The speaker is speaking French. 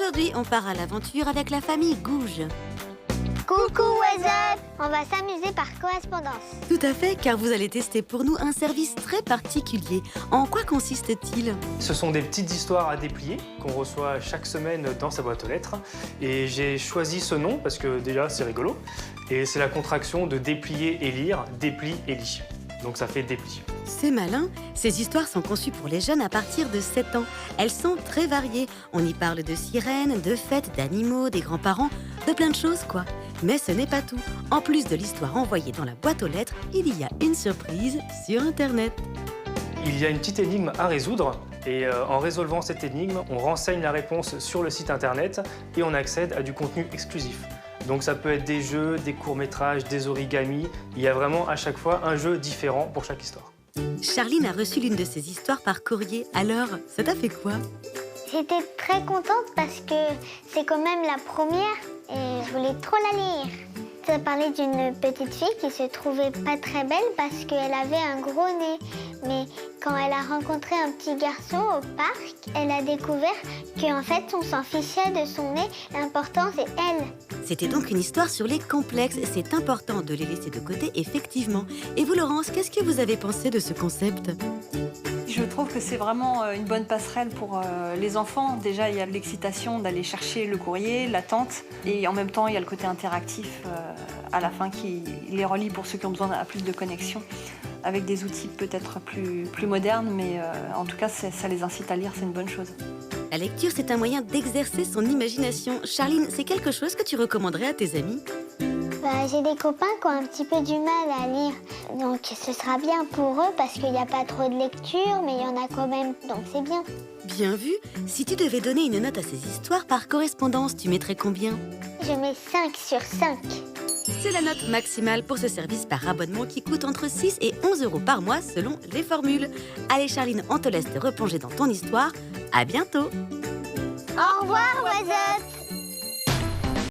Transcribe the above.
Aujourd'hui, on part à l'aventure avec la famille Gouge. Coucou What's On va s'amuser par correspondance. Tout à fait, car vous allez tester pour nous un service très particulier. En quoi consiste-t-il? Ce sont des petites histoires à déplier qu'on reçoit chaque semaine dans sa boîte aux lettres. Et j'ai choisi ce nom parce que déjà c'est rigolo. Et c'est la contraction de déplier et lire, déplie et lit. Donc ça fait déplie. C'est malin. Ces histoires sont conçues pour les jeunes à partir de 7 ans. Elles sont très variées. On y parle de sirènes, de fêtes, d'animaux, des grands-parents, de plein de choses quoi. Mais ce n'est pas tout. En plus de l'histoire envoyée dans la boîte aux lettres, il y a une surprise sur Internet. Il y a une petite énigme à résoudre. Et en résolvant cette énigme, on renseigne la réponse sur le site Internet et on accède à du contenu exclusif. Donc ça peut être des jeux, des courts-métrages, des origamis. Il y a vraiment à chaque fois un jeu différent pour chaque histoire. Charline a reçu l'une de ces histoires par courrier. Alors, ça t'a fait quoi? J'étais très contente parce que c'est quand même la première et je voulais trop la lire. Ça parlait d'une petite fille qui se trouvait pas très belle parce qu'elle avait un gros nez. Mais quand elle a rencontré un petit garçon au parc, elle a découvert qu'en fait on s'en fichait de son nez. L'important c'est elle. C'était donc une histoire sur les complexes. C'est important de les laisser de côté, effectivement. Et vous, Laurence, qu'est-ce que vous avez pensé de ce concept? Je trouve que c'est vraiment une bonne passerelle pour les enfants. Déjà, il y a l'excitation d'aller chercher le courrier, l'attente. Et en même temps, il y a le côté interactif à la fin qui les relie pour ceux qui ont besoin de plus de connexion, avec des outils peut-être plus modernes. Mais en tout cas, ça les incite à lire, c'est une bonne chose. La lecture, c'est un moyen d'exercer son imagination. Charline, c'est quelque chose que tu recommanderais à tes amis? J'ai des copains qui ont un petit peu du mal à lire. Donc ce sera bien pour eux parce qu'il n'y a pas trop de lecture, mais il y en a quand même, donc c'est bien. Bien vu. Si tu devais donner une note à ces histoires par correspondance, tu mettrais combien? Je mets 5 sur 5. C'est la note maximale pour ce service par abonnement qui coûte entre 6 et 11 € par mois selon les formules. Allez Charline, on te laisse te replonger dans ton histoire. À bientôt. Au revoir, What's